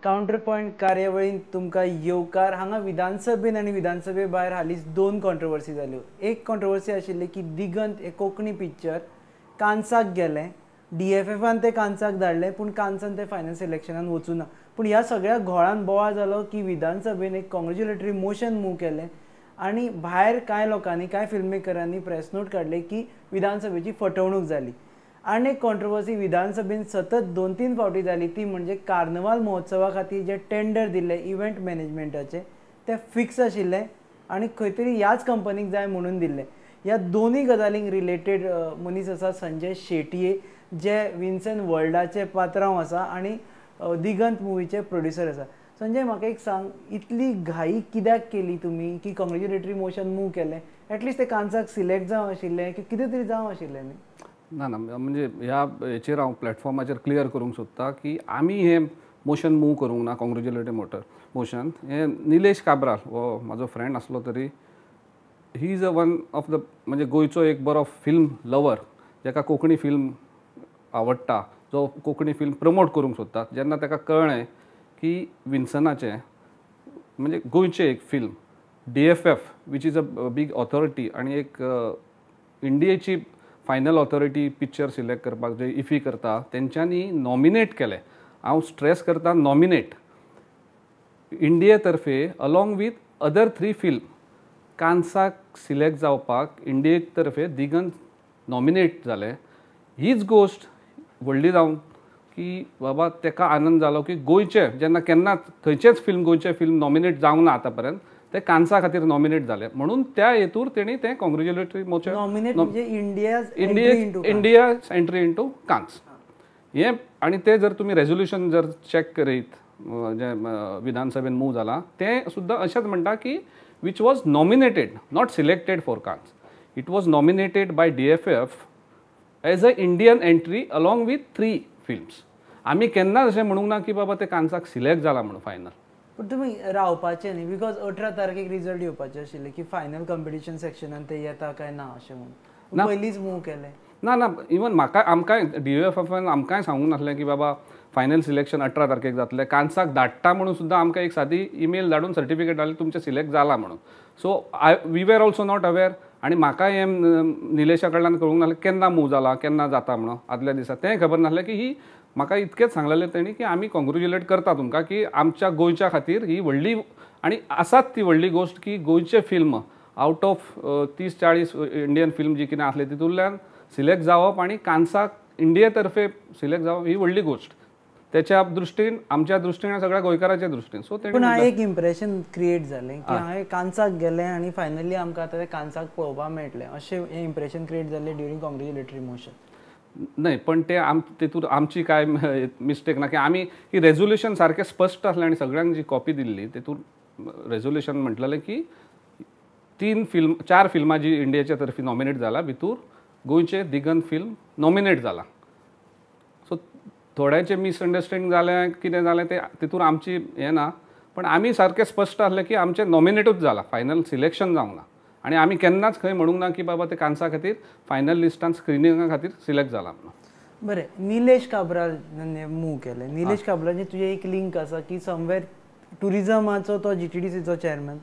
Counter point कार्यावळीन तुमकां येवकार हांगा विधानसभेन आनी विधानसभे भायर हालींच दोन कॉन्ट्रोवर्सी जाल्यो. एक कॉन्ट्रोवर्सी आशिल्ली की दिगंत हे कोंकणी पिक्चर कांसाक गेलें, DFFान ते कांसाक धाडलें पूण कांसान ते फायनल सिलेक्शनान वचूं ना. पूण ह्या सगळ्या घोळान बोवाळ जालो की विधानसभेन एक कॉंग्रेच्युलेटरी मोशन मूव केलें आनी भायर कांय लोकांनी कांय फिल्म मेकरांनी प्रेस नोट काडले की विधानसभेची फटवणूक जाली. आनी एक कॉन्ट्रोवर्सी विधानसभेन सतत 2-3 फावटी जाली ती म्हणजे कार्नवाल महोत्सवा खातीर जे टेंडर दिल्ले इव्हेंट मॅनेजमेंटाचे ते फिक्स आशिल्ले आनी खंय तरी ह्याच कंपनीक जाय म्हणून दिल्ले. ह्या दोनूय गजालींक रिलेटेड मनीस आसा संजय शेटये जे विन्सन वर्ल्डाचे पात्रांव आसा आनी दिगंत मुवीचे प्रोड्युसर आसा. संजय म्हाका एक सांग, इतली घाई कित्याक केली तुमी की कॉंग्रेच्युलेटरी मोशन मूव केलें? एटलिस्ट ते कांसाक सिलेक्ट जावं आशिल्लें की कितें तरी जावं आशिल्लें न्ही? ना ना म्हणजे ह्या हेचेर हांव प्लॅटफॉर्माचेर क्लियर करूंक सोदतां की आमी हे मोशन मूव करूंक ना. कॉंग्रेच्युलेटरी मोशन हे निलेश काब्राल हो म्हाजो फ्रेंड आसलो तरी he is one of the म्हणजे गोंयचो एक बरो फिल्म लवर जाका कोंकणी फिल्म आवडटा, जो कोंकणी फिल्म प्रमोट करूंक सोदता. जेन्ना ताका कळ्ळें की विन्सनाचें म्हणजे गोंयचें एक film DFF which is a big authority आनी एक इंडियेची फायनल ऑथॉरिटी पिक्चर सिलेक्ट करपाक जे इफी करता तेंच्यांनी नॉमिनेट केलें. हांव स्ट्रेस करता नॉमिनेट इंडिये तर्फे अलॉंग वीथ अदर 3 फिल्म कांसाक सिलेक्ट जावपाक इंडिये तर्फे दिगंत नॉमिनेट जाले. हीच गोश्ट व्हडली जावन की बाबा ताका आनंद जालो की गोंयचे जेन्ना केन्नाच खंयचेच फिल्म गोंयचे फिल्म नॉमिनेट जावंक ना आतां पर्यंत ते कांसा खातीर नॉमिनेट जाले म्हणून त्या हेतूर तेणी ते कॉंग्रेच्युलेटरी मोशन नॉमिनेट म्हणजे इंडियाज एंट्री इंटू कांस हे. आनी ते जर तुमी रेझोल्युशन जर चॅक करीत जे विधानसभेन मूव जाला ते सुद्दां अशेंच म्हणटा की which was nominated not selected for Cannes. It was nominated by DFF as a Indian entry along with 3 films. आमी केन्नाच अशें म्हणूंक ना की बाबा ते कांसाक सिलेक्ट जाला म्हणून फायनल. पूण तुमी रावपाचें न्ही बिकॉज 18 तारखेक रिजल्ट येवपाचे आशिल्ले की फायनल कॉम्पिटिशन सेक्शनान ते येता काय ना अशें म्हणून पयलींच मूव केलें. ना ना इवन म्हाका आमकांय DFFन आमकांय सांगूंक नासलें की बाबा फायनल सिलेक्शन 18 तारखेक जातलें. कांसाक धाडटा म्हणून सुद्दां आमकां एक सादी ईमेल धाडून सर्टिफिकेट धाडलें तुमचें सिलेक्ट जाला म्हणून. So we were also not aware आनी म्हाकाय हें निलेशा कडल्यान कळूंक नासलें केन्ना मूव जाला केन्ना जाता म्हणून आदल्या दिसा. तें खबर नासलें की ही म्हाका इतकेंच सांगलेलें तेणी की आमी कॉंग्रेच्युलेट करता तुमकां की आमच्या गोंयच्या खातीर ही व्हडली आनी आसात ती व्हडली गोश्ट की गोंयचे film out of 30-40 Indian film जी कितें आसली तितूंतल्यान सिलेक्ट जावप आनी कांसाक इंडिये तर्फे सिलेक्ट जावप ही व्हडली गोश्ट त्याच्या दृश्टीन आमच्या दृश्टीन सगळ्या गोंयकारांच्या दृश्टीन. सो पूण एक इम्प्रेशन क्रिएट जालें की हांवें कांसाक गेलें आनी फायनली आमकां आतां ते कांसाक पळोवपाक मेळटलें अशें हें इम्प्रेशन क्रिएट जाल्लें ड्युरींग कॉंग्रेच्युलेटरी मोशन. नाही पण ते तेतूर आमची काय मिस्टेक ना की आमी ही रेझोल्युशन सारकें स्पश्ट आसलें आनी सगळ्यांक जी कॉपी दिल्ली तेतूर रेझोल्युशन म्हटलेलें की 4 फिल्मां जी इंडियाच्या तर्फे नॉमिनेट जाला भितूर गोंयचे दिगंत फिल्म नॉमिनेट जाला. सो थोड्यांचे मिसअंडरस्टँडींग जालें कितें जालें ते तितूर आमची हें ना पण आमी सारकें स्पश्ट आसलें की आमचें नॉमिनेटूच जाला फायनल सिलेक्शन जावंक ना. आनी आमी केन्नाच खंय म्हणूंक ना की बाबा ते कांसा खातीर फायनल लिस्टान स्क्रिनिंगा खातीर सिलेक्ट जाला म्हणून. बरें, निलेश काब्राल मूव केलें. निलेश काब्रालची तुजें एक लिंक आसा की समवेर टुरिजमाचो तो GTDCचो चेअरमॅन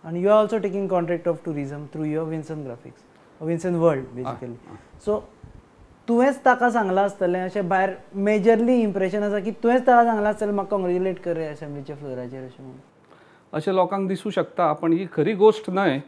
आनी you are also taking contract of tourism through your Vinson graphics Vinson world basically. So तुवेंच ताका सांगलां आसतलें अशें भायर मेजरली इम्प्रेशन आसा की तुवेंच ताका सांगलां आसतलें म्हाका कॉंग्रेच्युलेट कर असेंब्लीच्या फ्लोराचेर अशें म्हणून. अशें लोकांक दिसूं शकता पण ही खरी गोश्ट न्हय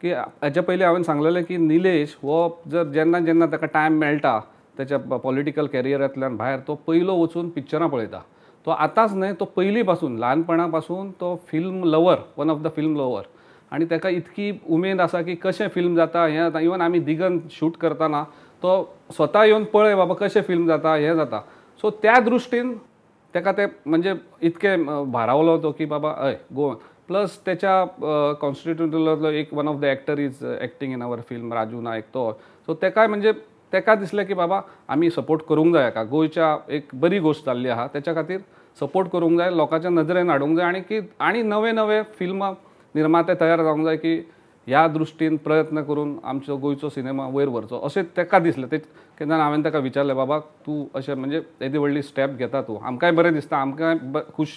की हाच्या पयलीं हांवें सांगलेलें की निलेश हो जर जेन्ना जेन्ना ताका टायम मेळटा त्याच्या पॉलिटिकल कॅरियरांतल्यान भायर तो पयलो वचून पिक्चरां पळयता. तो आतांच न्हय तो पयलीं पासून ल्हानपणा पासून तो film lover one of the film lover आनी ताका इतकी उमेद आसा की कशें फिल्म जाता हें जाता. इवन आमी दिगंत शूट करतना तो स्वता येवन पळय बाबा कशें फिल्म जाता हें जाता. सो त्या दृश्टीन ताका ते म्हणजे इतकें भारावलो तो की बाबा हय गोवा प्लस त्याच्या कॉन्स्टिट्युशनलो एक one of the actor is acting in our film Raju Nayak तो. सो ताकाय म्हणजे ताका दिसलें की बाबा आमी सपोर्ट करूंक जाय हाका गोंयच्या एक बरी गोश्ट जाल्ली आहा त्याच्या खातीर सपोर्ट करूंक जाय लोकांच्या नदरेन हाडूंक जाय आनी नवे नवे फिल्म निर्माते तयार जावंक जाय की ह्या दृश्टीन प्रयत्न करून आमचो गोंयचो सिनेमा वयर व्हरचो अशें ताका दिसलें. ते केन्ना हांवें ताका विचारलें बाबा तूं अशें म्हणजे येदी व्हडली स्टेप घेता तूं आमकांय बरें दिसता आमकांय खूश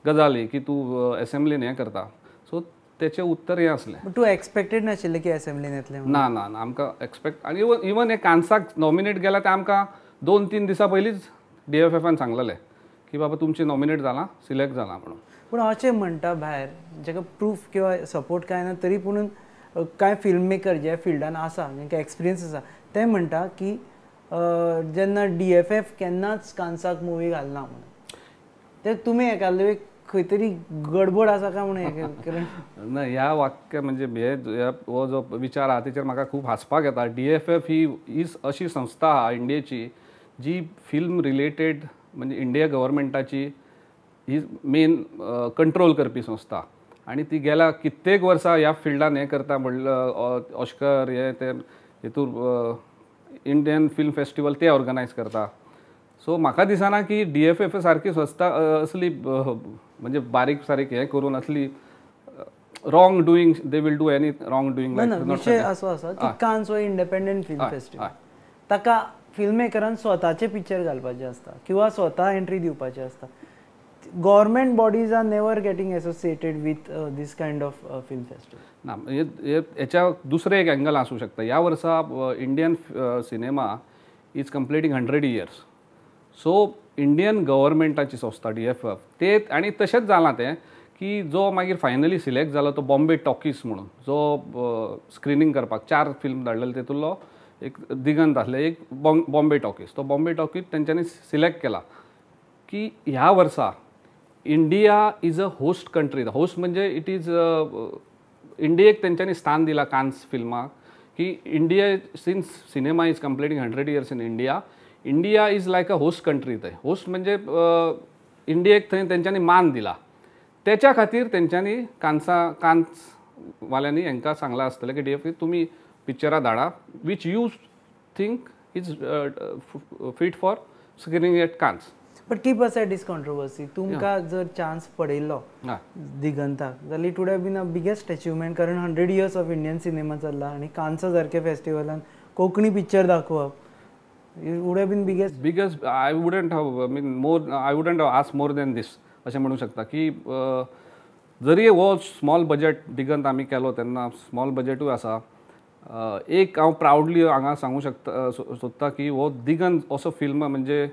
गजाली की तूं असेंब्लीन हें करता. सो तेचें उत्तर हें असलें. तूं एक्सपेक्टेड नाशिल्लें की असेंब्लीन येतलें म्हणून? ना ना ना आमकां एक्सपेक्ट आनी इवन हे कान्साक नॉमिनेट केला ते आमकां 2-3 दिसां पयलींच DFFन सांगलेलें की बाबा तुमचें नॉमिनेट जालां, सिलेक्ट जालां म्हणून. पूण अशें म्हणटा भायर जाका प्रूफ किंवा सपोर्ट कांय ना तरी पूण कांय फिल्म मेकर जे फिल्डान आसा जांकां एक्सपिरियन्स आसा ते म्हणटा की जेन्ना DFF केन्नाच कान्साक मुवी घालना म्हणून ते तुमी हेका खंय तरी गडबड आसा काय म्हणून ना ह्या वाक्य म्हणजे हो जो विचार आहा तेचेर म्हाका खूब हांसपाक येता. DFF ही अशी संस्था आहा इंडियेची जी फिल्म रिलेटेड म्हणजे इंडिया गव्हर्मेंटाची ही मेन कंट्रोल करपी संस्था आनी ती गेल्या कित्येक वर्सां ह्या फिल्डान हें करता म्हणलं ऑस्कर हे ते हितूर इंडियन फिल्म फेस्टिवल ते ऑर्गनायज करता. सो म्हाका दिसना की DFF सारकी संस्था असली म्हणजे बारीक सारीक हें करून असली wrong doing they will do any wrong doing. विशय असो आसा की कान्स हो इंडिपेंडंट फिल्म फेस्टिवल ताका फिल्म मेकरान स्वताचे पिक्चर घालपाचे आसता किंवा स्वता एंट्री दिवपाचे आसता. Government bodies are never getting associated with this kind of film festival. ना हेच्या दुसरें एक एंगल आसूं शकता. ह्या वर्सा Indian cinema is completing 100 years. So Indian गव्हर्मेंटाची संस्था DFF ते आनी तशेंच जालां तें की जो मागीर फायनली सिलेक्ट जालो तो बॉम्बे टॉकीज म्हणून जो स्क्रिनींग करपाक 4 फिल्म धाडलेले तेतूंतलो एक दिगंत आसले एक बॉम्बे टॉकीज. तो बॉम्बे टॉकीज तेंच्यांनी सिलेक्ट केला की ह्या वर्सा India is a host country. Host म्हणजे इट इज इंडियेक तेंच्यांनी स्थान दिला कान्स फिल्माक की India since cinema is completing 100 years in India is like a host country. थंय होस्ट म्हणजे इंडियेक थंय तेंच्यांनी मान दिला. त्याच्या खातीर तेंच्यांनी कान्स वाल्यांनी हांकां सांगलां आसतलें की DFF तुमी पिक्चरां धाडा which you think is fit for screening at Cannes. But keep aside this controversy तुमकां जर चान्स पडयल्लो दिगंताक जाल्यार it would have been a biggest achievement कारण 100 years ऑफ इंडियन सिनेमा चल्ला आनी कान्सा सारके फेस्टिवलान कोंकणी पिक्चर दाखोवप it would have been biggest. I wouldn't have asked more than this अशें म्हणूंक शकता की जरी हो स्मॉल बजेट दिगंत आमी केलो तेन्ना स्मॉल बजेटूय आसा. एक हांव प्रावडली हांगा सांगूं सोदता की हो दिगंत असो फिल्म म्हणजे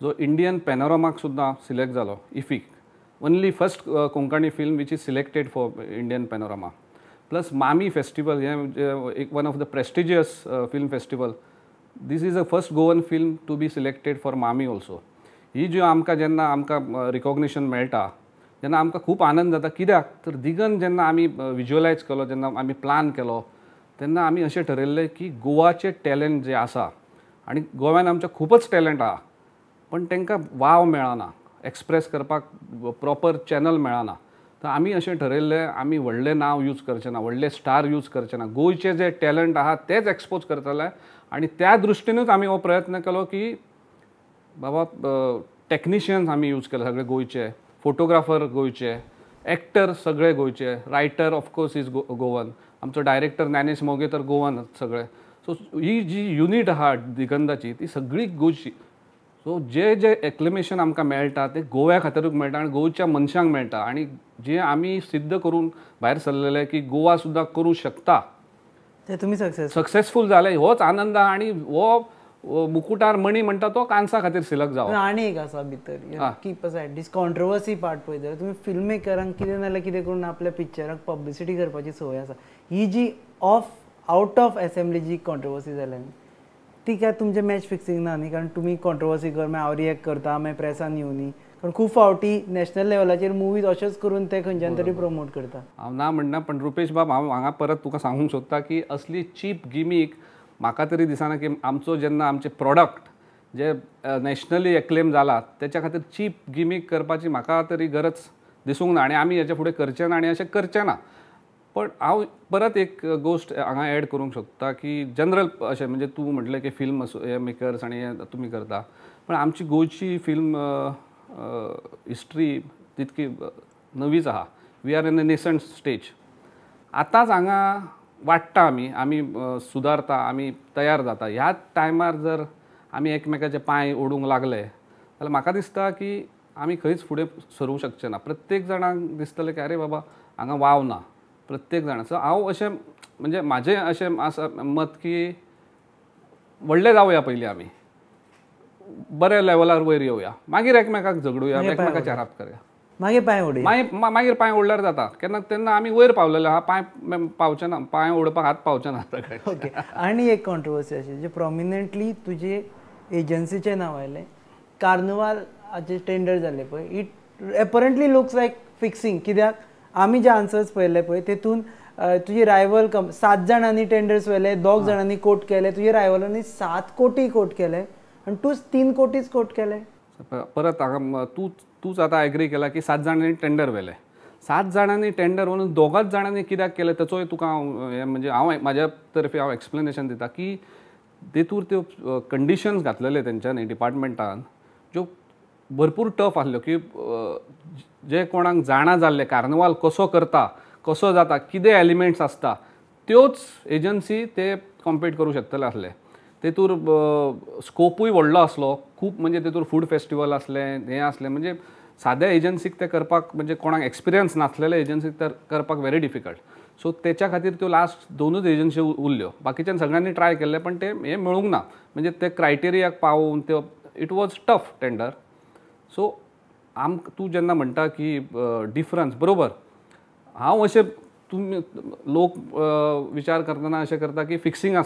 जो इंडियन पॅनोरमाक सुद्दां सिलेक्ट जालो इफीक. Only first Konkani film which is selected for Indian panorama. Plus MAMI festival हें एक one of the prestigious film festival. This is the first Goan film to be selected for Mami also. ही जी आमकां जेन्ना आमकां recognition मेळटा जेन्ना आमकां खूब आनंद जाता. कित्याक तर दिगंत जेन्ना आमी विज्युअलायज केलो जेन्ना आमी प्लान केलो तेन्ना आमी अशें ठरयल्लें की गोवाचें टॅलंट जें आसा आनी गोव्यान आमचें खूबच टॅलंट आहा पण तांकां वाव मेळना एक्सप्रेस करपाक प्रॉपर चॅनल मेळना. तर आमी अशें ठरयल्लें आमी व्हडलें नांव यूज करचें ना व्हडले स्टार यूज करचे ना. गोंयचे जे टॅलंट आहा तेच एक्सपोज करतले आनी त्या दृश्टीनूच आमी हो प्रयत्न केलो की बाबा टॅक्निशियन्स आमी यूज केले सगळे गोंयचे फोटोग्राफर गोंयचे एक्टर सगळे गोंयचे रायटर ऑफकोर्स इज गोवन आमचो डायरेक्टर ज्ञानेश मोगे तर गोवानच सगळे. सो ही जी युनीट आहा दिगंताची ती सगळी गोंयची. सो जे जे एक्लेमेशन आमकां मेळटा ते गोव्या खातीरूच मेळटा आनी गोंयच्या मनशांक मेळटा आनी जे आमी सिद्ध करून भायर सरलेले की गोवा सुद्दां करूं शकता ते तुमी सक्सेसफूल जाले. होच आनंद आनी हो मुकुटार मणी म्हणटा तो कान्सा खातीर सिलेक्ट जावप. आनी एक आसा भितर keep aside this controversy part पळय जाल्यार तुमी फिल्म मेकरांक कितें नाल्यार कितें करून आपल्या पिक्चराक पब्लिसिटी करपाची संवय आसा. ही जी आउट ऑफ असेंब्ली जी कॉन्ट्रोवर्सी जाल्या ती काय तुमचें मॅच फिक्सिंग ना न्ही कारण तुमी कॉन्ट्रोवर्सी कर मागीर हांव रिएक्ट करता मागीर प्रेसान येवनी कारण खूब फावटी नॅशनल लेवलाचेर मुवीज अशेंच करून ते खंयच्यान तरी प्रमोट करता. हांव ना म्हणना पण रुपेश बाब हांव हांगा परत तुका सांगूंक सोदता की असली चीप गिमीक म्हाका तरी दिसना की आमचो जेन्ना आमचे प्रॉडक्ट जे नॅशनली एक्लेम जाला तेच्या खातीर चीप गिमीक करपाची म्हाका तरी गरज दिसूंक ना आनी आमी हेच्या फुडें करचें ना आनी अशें करचें ना. पण हांव परत एक गोश्ट हांगा एड करूंक सोदता की जनरल अशें म्हणजे तूं म्हटलें की फिल्म हे मेकर्स आनी हे तुमी करता पण आमची गोंयची फिल्म हिस्ट्री तितकी नवीच आहा. We are in a nascent stage. आतांच हांगा वाडटा आमी सुदारता आमी तयार जाता. ह्याच टायमार जर आमी एकमेकाचे पांय ओडूंक लागले जाल्यार म्हाका दिसता की आमी खंयच फुडें सरूंक शकचे ना. प्रत्येक जाणांक दिसतलें की अरे बाबा हांगा वाव ना प्रत्येक जाणां. सो हांव अशें म्हणजे म्हाजें अशें आसा मत की व्हडले जावया पयलीं आमी, बऱ्या लेवलार वयर येवया, मागीर एकमेकाक झगडुया, एकमेकाचेर हात करूया, मागीर पांय उडया. मागीर पांय ओडल्यार जाता. केन्ना तेन्ना आमी वयर पावलेले आहा, पांय पावचे ना, पांय ओडपाक हात पावचे ना. ओके. आनी एक कॉन्ट्रोवर्सी अशी जे प्रॉमिनंटली तुजे एजन्सीचें नांव आयलें, कार्निवालाचे टेंडर जाल्ले पळय, इट एपरंटली लुक्स लायक फिक्सिंग. कित्याक आमी जे आन्सर्स पळयले पळय तेतून तुजी रायवल 7 जाणांनी टेंडर्स व्हेले, 2 जाणांनी कोट केले, तुजे रायवलांनी 7 कोटी कोट केले आनी तूंच 3 कोटीच कोट केले. परत हांगा तूच आतां एग्री केला की 7 जाणांनी टेंडर व्हेले. 7 जाणांनी टेंडर म्हणून 2 जाणांनी कित्याक केले ताचोय तुका हांव म्हणजे म्हाज्या तर्फे हांव एक्सप्लेनेशन दिता की तेतूर त्यो कंडिशन्स घातलेले तेंच्यांनी डिपार्टमेंटान ज्यो भरपूर टफ आसल्यो की जे कोणाक जाणा जाल्ले कार्निवाल कसो करता, कसो जाता, कितें एलिमेंट्स आसता, त्योच एजन्सी ते कॉम्पीट करूं शकतले आसले. तेतूर स्कोपूय व्हडलो आसलो खूब. म्हणजे तेतूर फूड फेस्टिवल आसले, हें आसलें. म्हणजे साद्या एजन्सीक ते करपाक म्हणजे कोणाक एक्सपिरियन्स नासलेल्या एजन्सीक ते करपाक व्हेरी डिफिकल्ट. सो तेच्या खातीर त्यो लास्ट 2च एजन्सी उरल्यो. बाकीच्यान सगळ्यांनी ट्राय केले पण ते हें मेळूंक ना. म्हणजे ते क्रायटेरियाक पावून त्यो it was tough tender. So तूं जेन्ना म्हणटा की डिफरन्स बरोबर, हांव अशें तुमी लोक विचार करतना अशें करता की फिक्सिंग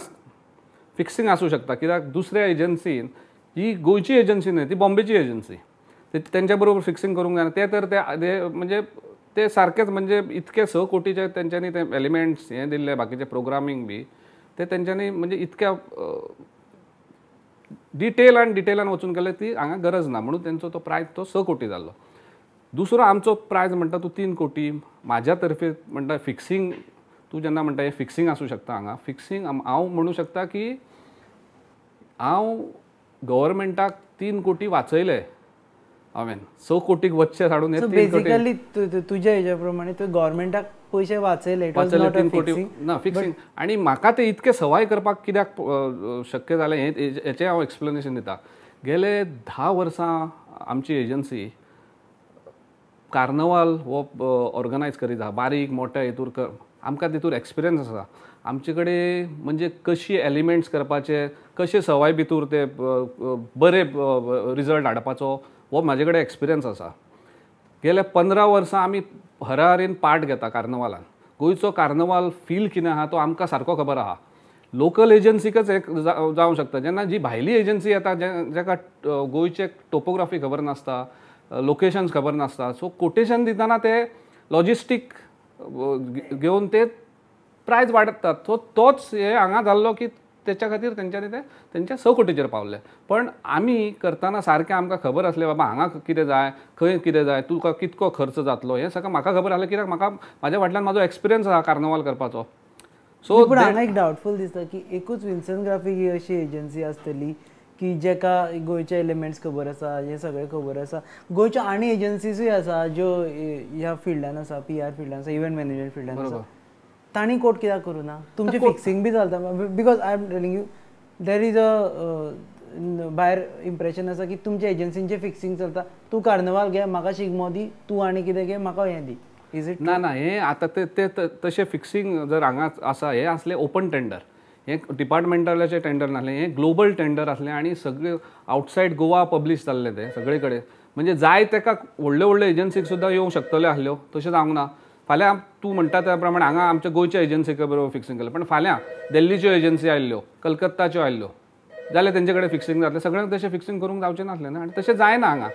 आसूं शकता. कित्याक दुसऱ्या एजन्सीन ही गोंयची एजन्सी न्हय, ती बॉम्बेची एजन्सी, तेंच्या बरोबर फिक्सिंग करूंक जायना. ते तर ते म्हणजे ते सारकेच म्हणजे इतके 6 कोटीचे तेंच्यांनी ते एलिमेंट्स हें दिल्ले, बाकीचे प्रोग्रामींग बी ते तेंच्यांनी म्हणजे इतक्या डिटेलान वचून केले ती हांगा गरज ना. म्हणून तेंचो तो प्रायस तो 6 कोटी जाल्लो. दुसरो आमचो प्रायस म्हणटा तूं 3 कोटी. म्हाज्या तर्फे म्हणटा फिक्सिंग, तूं जेन्ना म्हणटा हें फिक्सिंग आसूं शकता हांगा, फिक्सिंग हांव म्हणूं शकता की हांव गव्हर्मेंटाक 3 कोटी वाचयले हांवें 6 कोटीक वचचे हाडून. बेसिकली तुज्या हेज्या प्रमाणे तूं गव्हर्मेंटाक पयशे वाचयले 3 कोटी ना फिक्सिंग. आनी म्हाका ते इतके सवाय करपाक कित्याक शक्य जालें हेचें हांव एक्सप्लेनेशन दिता. गेले 10 वर्सां आमची एजन्सी कार्निवाल हो ऑर्गनायज करीत आहा. बारीक मोठ्या हितूर आमकां तितूर एक्सपिरियन्स आसा. आमचे कडेन म्हणजे कशी एलिमेंट्स करपाचे, कशे सवाय भितर ते बरे रिजल्ट हाडपाचो हो म्हाजे कडेन एक्सपिरियन्स आसा. गेले 15 वर्सां आमी हरारीन पार्ट घेता कार्निवालान. गोंयचो कार्निवाल फील कितें आहा तो आमकां सारको खबर आहा. लोकल एजन्सीकच एक जावंक शकता. जेन्ना जी भायली एजन्सी येता जेका गोंयचे टोपोग्राफी खबर नासता, लोकेशन्स खबर नासता, सो कोटेशन दितना ते लॉजिस्टीक घेवन ते प्रायस वाडतात. सो तोच हे हांगा जाल्लो की तेच्या खातीर तेंच्यांनी ते तेंच्या 6 कोटीचेर पावले. पण आमी करतना सारकें आमकां खबर आसलें बाबा हांगा कितें जाय, खंय कितें जाय, तुका कितको खर्च जातलो, हें सगळें म्हाका खबर आसलें. कित्याक म्हाज्या फाटल्यान म्हाजो एक्सपिरियन्स आहा कार्निवाल करपाचो. सो पूण हांगा एक डावटफूल दिसता की एकूच विन्सन ग्राफीक ही अशी एजन्सी आसतली की जेका गोंयचे एलिमेंट्स खबर आसा, हे सगळें खबर आसा. गोंयच्यो आनी एजन्सीजूय आसा ज्यो ह्या फिल्डान आसा, PR फिल्डान आसा, इव्हेंट मॅनेजमेंट फिल्डान आसा. तांणी कोट कित्याक करूं ना? तुमचें फिक्सिंग बी चलता. Because I am telling you there is भायर इम्प्रेशन आसा की तुमच्या एजन्सींचें फिक्सिंग चलता. तूं कार्निवाल घे, म्हाका शिगमो दी, तूं आनी कितें घे, म्हाका हें दी. Is it? ना हें आतां ते तशें फिक्सिंग जर हांगा आसा, हें आसलें ओपन टेंडर. हें डिपार्टमेंटाचे टेंडर नासलें, हें ग्लोबल टेंडर आसलें आनी सगळे आवटसायड गोवा पब्लीश जाल्लें तें सगळे कडेन. म्हणजे जाय तेका व्हडल्यो एजन्सीक सुद्दां येवंक शकतल्यो आसल्यो, तशें जावंक ना. फाल्यां तूं म्हणटा त्या प्रमाणे हांगा आमच्या गोंयच्या एजन्सीक बरोबर फिक्सिंग केलें, पण फाल्यां दिल्लीच्यो एजन्सी आयल्ल्यो, कलकत्ताच्यो आयल्ल्यो जाल्यार तेंचे कडेन फिक्सिंग जातलें. सगळ्यांक तशें फिक्सिंग करूंक जावचें नासलें ना. आनी तशें जायना हांगा.